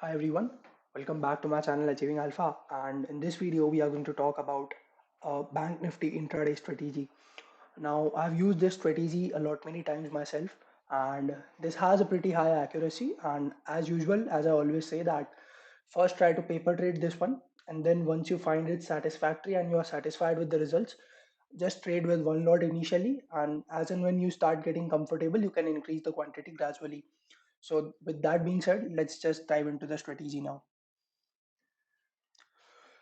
Hi everyone, welcome back to my channel Achieving Alpha, and in this video we are going to talk about Bank Nifty intraday strategy. Now I've used this strategy a lot many times myself, and this has a pretty high accuracy, and as usual, as I always say, that first try to paper trade this one, and then once you find it satisfactory and you are satisfied with the results, just trade with one lot initially, and as and when you start getting comfortable you can increase the quantity gradually. So with that being said, let's just dive into the strategy now.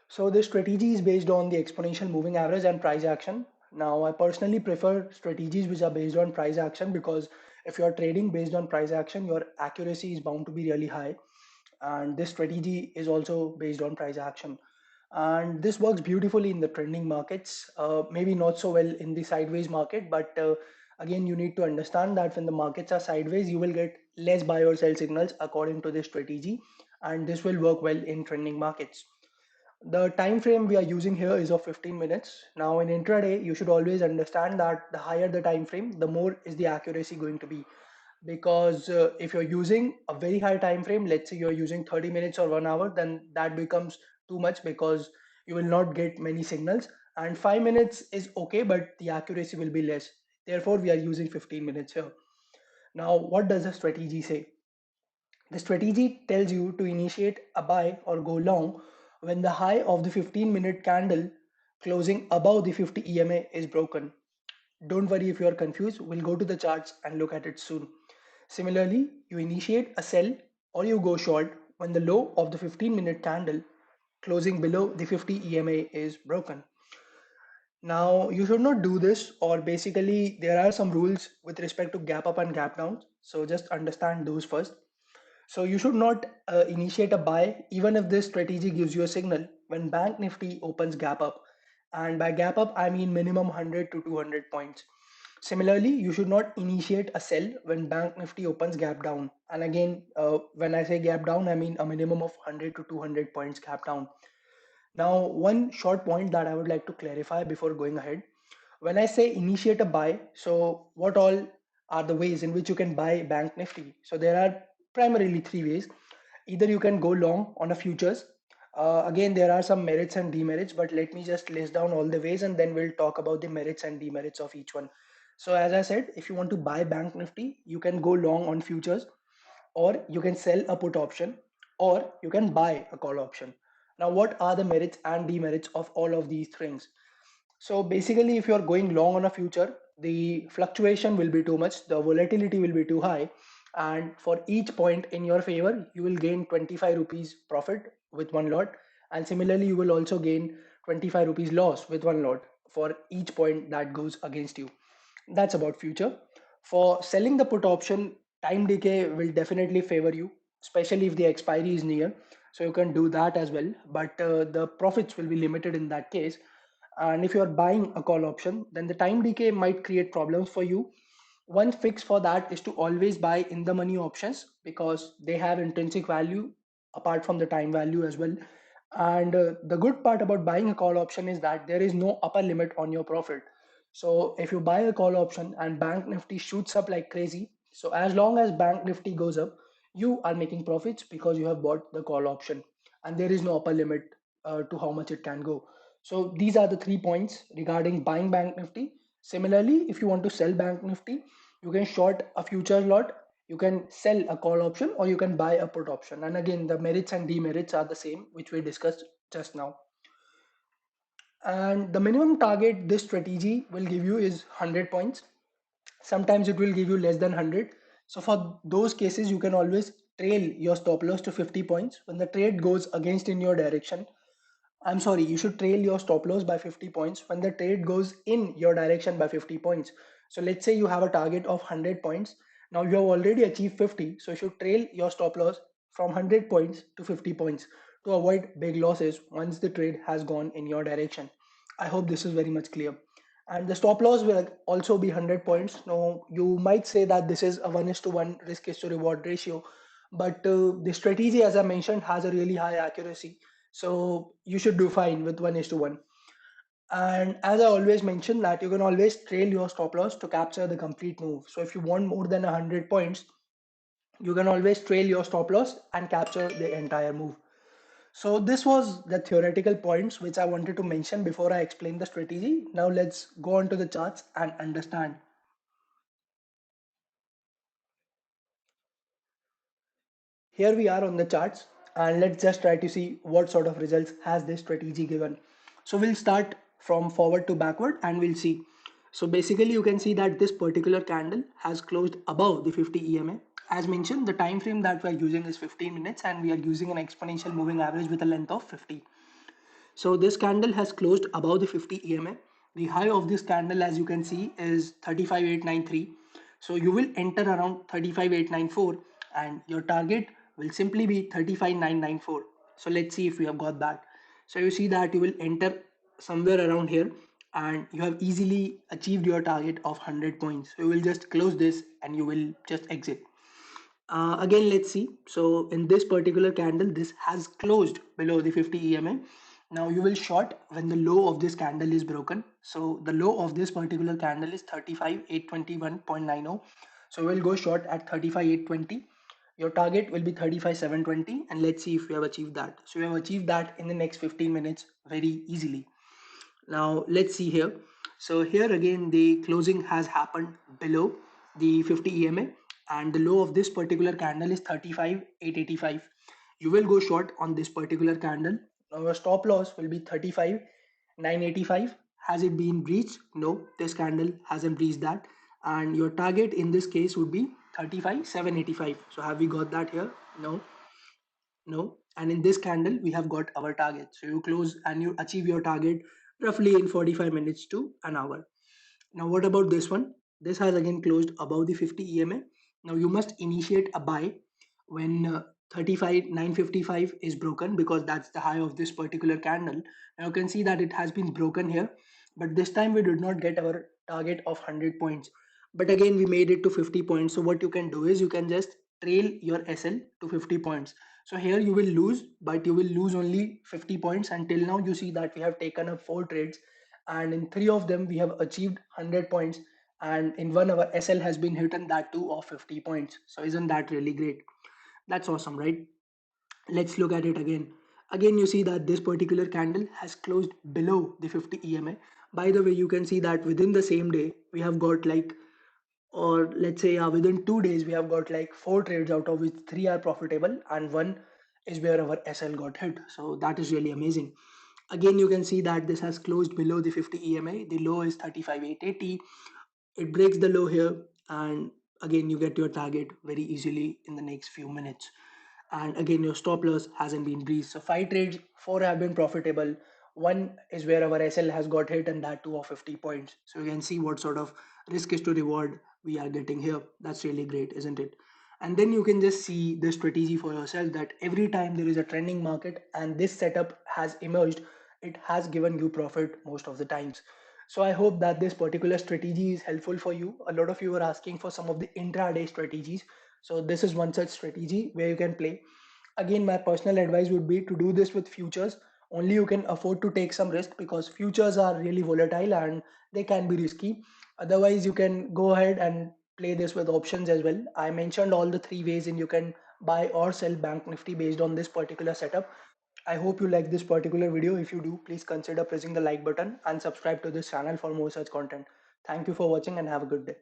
So this strategy is based on the exponential moving average and price action. Now I personally prefer strategies which are based on price action, because if you are trading based on price action, your accuracy is bound to be really high, and this strategy is also based on price action, and this works beautifully in the trending markets, maybe not so well in the sideways market, but again you need to understand that when the markets are sideways you will get less buy or sell signals according to this strategy, and this will work well in trending markets. The time frame we are using here is of 15 minutes. Now in intraday, you should always understand that the higher the time frame, the more is the accuracy going to be. Because if you're using a very high time frame, let's say you're using 30 minutes or 1 hour, then that becomes too much because you will not get many signals. And 5 minutes is okay, but the accuracy will be less. Therefore, we are using 15 minutes here. Now, what does the strategy say? The strategy tells you to initiate a buy or go long when the high of the 15-minute candle closing above the 50 EMA is broken. Don't worry if you are confused, we'll go to the charts and look at it soon. Similarly, you initiate a sell or you go short when the low of the 15-minute candle closing below the 50 EMA is broken. Now, you should not do this, or basically, there are some rules with respect to gap up and gap down. So, just understand those first. So you should not initiate a buy even if this strategy gives you a signal when Bank Nifty opens gap up. And by gap up, I mean minimum 100 to 200 points. Similarly, you should not initiate a sell when Bank Nifty opens gap down. And again, when I say gap down, I mean a minimum of 100 to 200 points gap down. Now, one short point that I would like to clarify before going ahead. When I say initiate a buy, so what all are the ways in which you can buy Bank Nifty? So there are primarily three ways. Either you can go long on a futures. Again, there are some merits and demerits, but let me just list down all the ways and then we'll talk about the merits and demerits of each one. So as I said, if you want to buy Bank Nifty, you can go long on futures, or you can sell a put option, or you can buy a call option. Now, what are the merits and demerits of all of these things? So basically, if you're going long on a future, the fluctuation will be too much, the volatility will be too high, and for each point in your favor, you will gain 25 rupees profit with one lot, and similarly, you will also gain 25 rupees loss with one lot for each point that goes against you. That's about future. For selling the put option, time decay will definitely favor you, especially if the expiry is near. So you can do that as well, but the profits will be limited in that case. And if you're buying a call option, then the time decay might create problems for you. One fix for that is to always buy in the money options, because they have intrinsic value apart from the time value as well. And the good part about buying a call option is that there is no upper limit on your profit. So if you buy a call option and Bank Nifty shoots up like crazy, so as long as Bank Nifty goes up, you are making profits because you have bought the call option, and there is no upper limit to how much it can go. So these are the 3 points regarding buying Bank Nifty. Similarly, if you want to sell Bank Nifty, you can short a futures lot, you can sell a call option, or you can buy a put option. And again, the merits and demerits are the same, which we discussed just now. And the minimum target this strategy will give you is 100 points. Sometimes it will give you less than 100. So for those cases, you can always trail your stop loss to 50 points. When the trade goes against in your direction, I'm sorry, you should trail your stop loss by 50 points when the trade goes in your direction by 50 points. So let's say you have a target of 100 points. Now you have already achieved 50. So you should trail your stop loss from 100 points to 50 points to avoid big losses once the trade has gone in your direction. I hope this is very much clear. And the stop loss will also be 100 points. Now you might say that this is a 1 is to 1 risk is to reward ratio, but the strategy, as I mentioned, has a really high accuracy, so you should do fine with 1 is to 1. And as I always mention, that you can always trail your stop loss to capture the complete move. So if you want more than 100 points, You can always trail your stop loss and capture the entire move. So this was the theoretical points which I wanted to mention before I explain the strategy. Now let's go on to the charts and understand. Here we are on the charts, and let's just try to see what sort of results has this strategy given. So we'll start from forward to backward and we'll see. So basically you can see that this particular candle has closed above the 50 EMA. As mentioned, the time frame that we are using is 15 minutes and we are using an exponential moving average with a length of 50. So this candle has closed above the 50 EMA. The high of this candle, as you can see, is 35893. So you will enter around 35894 and your target will simply be 35994. So let's see if we have got that. So you see that you will enter somewhere around here and you have easily achieved your target of 100 points. So you will just close this and you will just exit. Again, let's see. So in this particular candle, this has closed below the 50 EMA. Now you will short when the low of this candle is broken. So the low of this particular candle is 35,821.90. So we'll go short at 35,820. Your target will be 35,720 and let's see if we have achieved that. So we have achieved that in the next 15 minutes very easily. Now let's see here. So here again the closing has happened below the 50 EMA and the low of this particular candle is 35,885. You will go short on this particular candle. Now your stop loss will be 35,985. Has it been breached? No, this candle hasn't breached that. And your target in this case would be 35,785. So have we got that here? No. No. And in this candle, we have got our target. So you close and you achieve your target roughly in 45 minutes to an hour. Now, what about this one? This has again closed above the 50 EMA. Now, you must initiate a buy when 35,955 is broken because that's the high of this particular candle. Now, you can see that it has been broken here, but this time we did not get our target of 100 points. But again, we made it to 50 points. So, what you can do is you can just trail your SL to 50 points. So, here you will lose, but you will lose only 50 points. Until now, you see that we have taken up 4 trades and in 3 of them we have achieved 100 points and in one our SL has been hit and that too of 50 points. So isn't that really great? That's awesome, right? Let's look at it again. Again, you see that this particular candle has closed below the 50 EMA. By the way, you can see that within the same day we have got like, or let's say within 2 days we have got like 4 trades out of which three are profitable and one is where our SL got hit. So that is really amazing. Again, you can see that this has closed below the 50 EMA. The low is 35,880. It breaks the low here and again you get your target very easily in the next few minutes. And again your stop loss hasn't been breached. So 5 trades, 4 have been profitable. One is where our SL has got hit and that too of 50 points. So you can see what sort of risk is to reward we are getting here. That's really great, isn't it? And then you can just see the strategy for yourself that every time there is a trending market and this setup has emerged, it has given you profit most of the times. So I hope that this particular strategy is helpful for you. A lot of you are asking for some of the intraday strategies. So this is one such strategy where you can play. Again, my personal advice would be to do this with futures. Only you can afford to take some risk because futures are really volatile and they can be risky. Otherwise, you can go ahead and play this with options as well. I mentioned all the three ways and you can buy or sell Bank Nifty based on this particular setup. I hope you like this particular video. If you do, please consider pressing the like button and subscribe to this channel for more such content. Thank you for watching and have a good day.